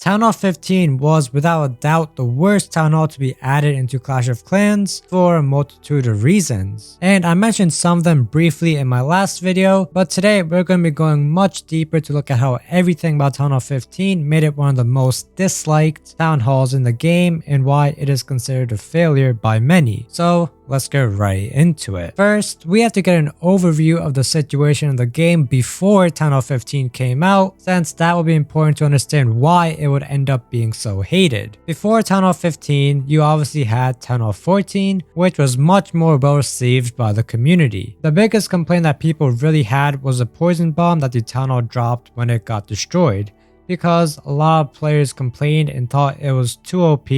Town Hall 15 was without a doubt the worst Town Hall to be added into Clash of Clans for a multitude of reasons. And I mentioned some of them briefly in my last video, but today we're going to be going much deeper to look at how everything about Town Hall 15 made it one of the most disliked Town Halls in the game and why it is considered a failure by many. So let's get right into it. First, we have to get an overview of the situation in the game before Town Hall 15 came out, since that will be important to understand why it would end up being so hated. Before Town Hall 15, you obviously had Town Hall 14, which was much more well received by the community. The biggest complaint that people really had was the poison bomb that the Town Hall dropped when it got destroyed, because a lot of players complained and thought it was too OP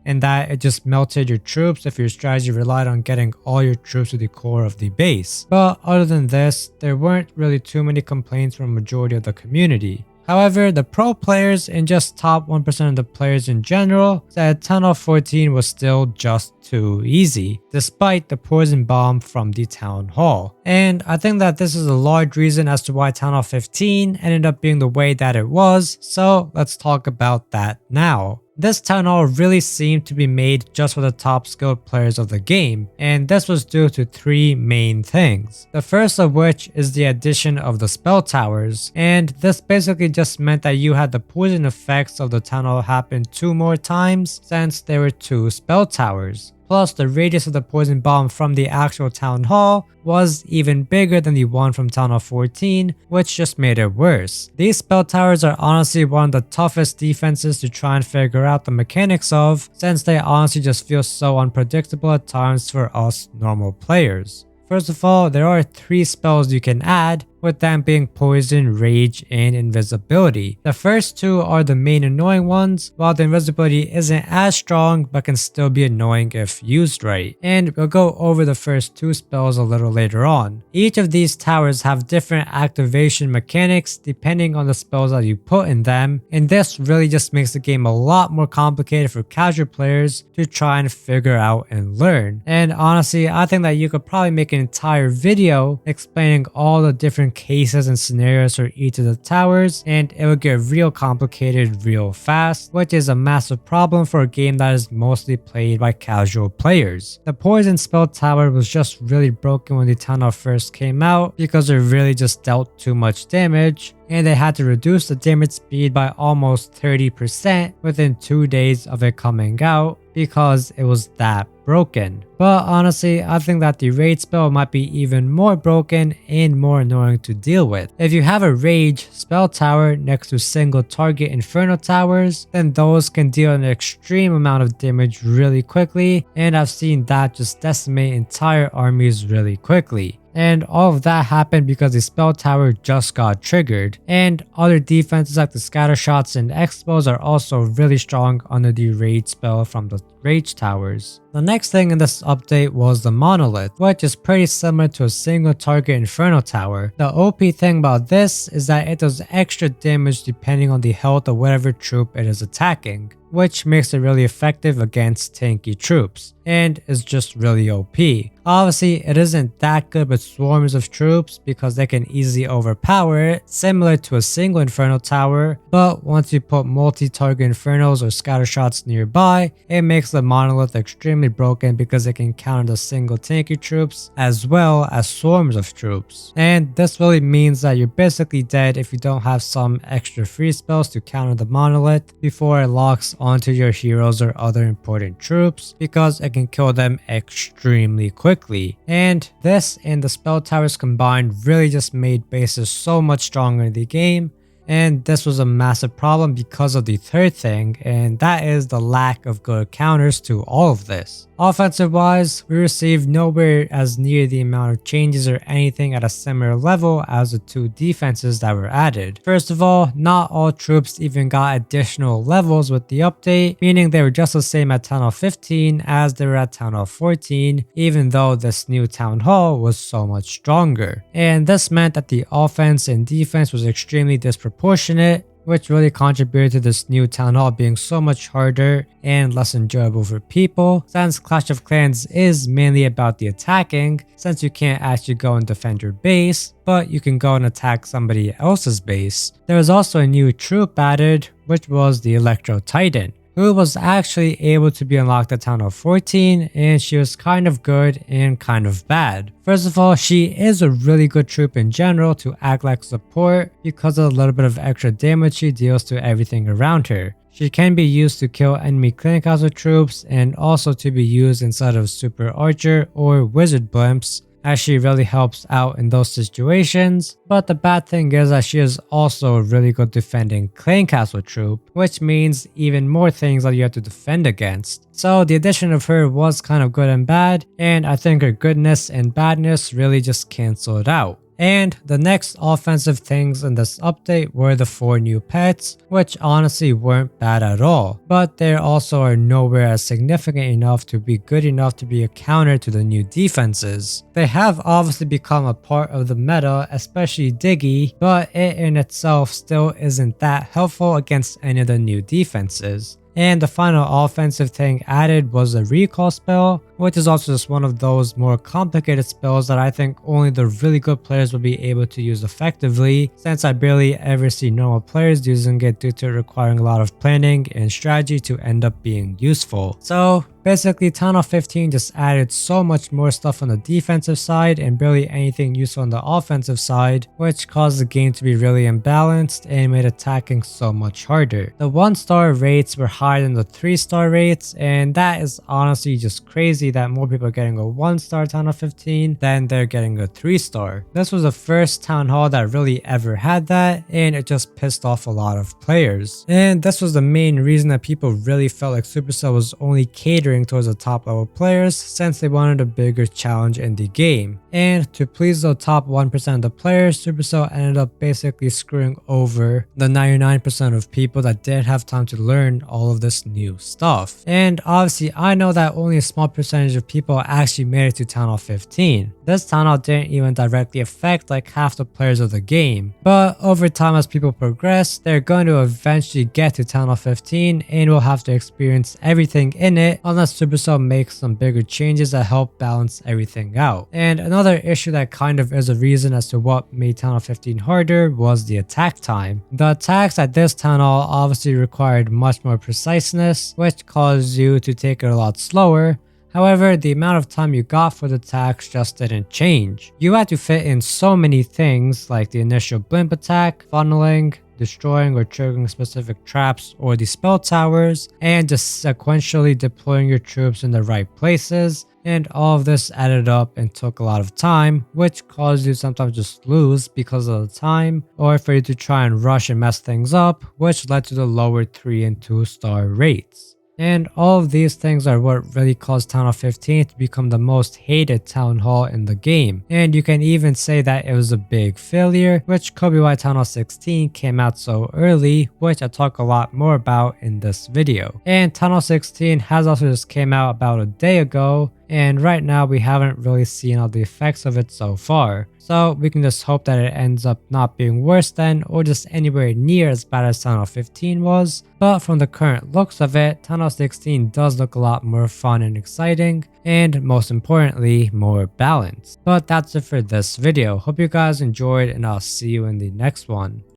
and that it just melted your troops if your strategy relied on getting all your troops to the core of the base. But other than this, there weren't really too many complaints from a majority of the community. However, the pro players and just top 1% of the players in general said Town Hall 14 was still just too easy, despite the poison bomb from the Town Hall. And I think that this is a large reason as to why Town Hall 15 ended up being the way that it was, so let's talk about that now. This Town Hall really seemed to be made just for the top skilled players of the game, and this was due to three main things. The first of which is the addition of the spell towers, and this basically just meant that you had the poison effects of the Town Hall happen 2 more times since there were 2 spell towers. Plus, the radius of the poison bomb from the actual Town Hall was even bigger than the one from Town Hall 14, which just made it worse. These spell towers are honestly one of the toughest defenses to try and figure out the mechanics of, since they honestly just feel so unpredictable at times for us normal players. First of all, there are 3 spells you can add, with them being Poison, Rage, and Invisibility. The first 2 are the main annoying ones, while the Invisibility isn't as strong but can still be annoying if used right. And we'll go over the first 2 spells a little later on. Each of these towers have different activation mechanics depending on the spells that you put in them, and this really just makes the game a lot more complicated for casual players to try and figure out and learn. And honestly, I think that you could probably make an entire video explaining all the different cases and scenarios for each of the towers, and it would get real complicated real fast, which is a massive problem for a game that is mostly played by casual players. The poison spell tower was just really broken when the Town Hall first came out because it really just dealt too much damage, and they had to reduce the damage speed by almost 30% within 2 days of it coming out because it was that broken. But honestly, I think that the rage spell might be even more broken and more annoying to deal with. If you have a rage spell tower next to single target inferno towers, then those can deal an extreme amount of damage really quickly, and I've seen that just decimate entire armies really quickly. And all of that happened because the spell tower just got triggered, and other defenses like the scatter shots and expos are also really strong under the rage spell from the rage towers. The next thing in this update was the Monolith, which is pretty similar to a single target inferno tower. The OP thing about this is that it does extra damage depending on the health of whatever troop it is attacking, which makes it really effective against tanky troops, and is just really OP. Obviously, it isn't that good with swarms of troops because they can easily overpower it, similar to a single inferno tower, but once you put multi-target infernos or scatter shots nearby, it makes the Monolith extremely broken because it can counter the single tanky troops as well as swarms of troops. And this really means that you're basically dead if you don't have some extra free spells to counter the Monolith before it locks onto your heroes or other important troops, because it can kill them extremely quickly. And this and the spell towers combined really just made bases so much stronger in the game, and this was a massive problem because of the third thing, and that is the lack of good counters to all of this. Offensive wise, we received nowhere as near the amount of changes or anything at a similar level as the 2 defenses that were added. First of all, not all troops even got additional levels with the update, meaning they were just the same at Town Hall 15 as they were at Town Hall 14, even though this new Town Hall was so much stronger. And this meant that the offense and defense was extremely disproportionate, which really contributed to this new Town Hall being so much harder and less enjoyable for people, since Clash of Clans is mainly about the attacking, since you can't actually go and defend your base, but you can go and attack somebody else's base. There was also a new troop added, which was the Electro Titan, who was actually able to be unlocked at Town Hall 14, and she was kind of good and kind of bad. First of all, she is a really good troop in general to act like support because of a little bit of extra damage she deals to everything around her. She can be used to kill enemy clan castle troops and also to be used inside of super archer or wizard blimps, as she really helps out in those situations. But the bad thing is that she is also a really good defending clan castle troop, which means even more things that you have to defend against. So the addition of her was kind of good and bad, and I think her goodness and badness really just canceled out. And the next offensive things in this update were the 4 new pets, which honestly weren't bad at all, but they also are nowhere as significant enough to be good enough to be a counter to the new defenses. They have obviously become a part of the meta, especially Diggy, but it in itself still isn't that helpful against any of the new defenses. And the final offensive thing added was a recall spell, which is also just one of those more complicated spells that I think only the really good players will be able to use effectively, since I barely ever see normal players using it due to it requiring a lot of planning and strategy to end up being useful. So basically, Town Hall 15 just added so much more stuff on the defensive side and barely anything useful on the offensive side, which caused the game to be really imbalanced and made attacking so much harder. The 1-star rates were higher than the 3-star rates, and that is honestly just crazy that more people are getting a 1-star Town Hall 15 than they're getting a 3-star. This was the first Town Hall that really ever had that, and it just pissed off a lot of players. And this was the main reason that people really felt like Supercell was only catering towards the top level players, since they wanted a bigger challenge in the game. And to please the top 1% of the players, Supercell ended up basically screwing over the 99% of people that did have time to learn all of this new stuff. And obviously I know that only a small percentage of people actually made it to Town Hall 15. This Town Hall didn't even directly affect like half the players of the game, but over time as people progress, they're going to eventually get to Town Hall 15 and will have to experience everything in it unless Supercell makes some bigger changes that help balance everything out. And another issue that kind of is a reason as to what made Town Hall 15 harder was the attack time. The attacks at this Town Hall obviously required much more preciseness, which caused you to take it a lot slower. However, the amount of time you got for the attacks just didn't change. You had to fit in so many things like the initial blimp attack, funneling, destroying or triggering specific traps or the spell towers, and just sequentially deploying your troops in the right places. And all of this added up and took a lot of time, which caused you sometimes just lose because of the time, or for you to try and rush and mess things up, which led to the lower 3 and 2-star rates. And all of these things are what really caused Town Hall 15 to become the most hated Town Hall in the game. And you can even say that it was a big failure, which could be why Town Hall 16 came out so early, which I talk a lot more about in this video. And Town Hall 16 has also just came out about a day ago, and right now we haven't really seen all the effects of it so far. So we can just hope that it ends up not being worse than or just anywhere near as bad as Town Hall 15 was. But from the current looks of it, Town Hall 16 does look a lot more fun and exciting, and most importantly, more balanced. But that's it for this video. Hope you guys enjoyed, and I'll see you in the next one.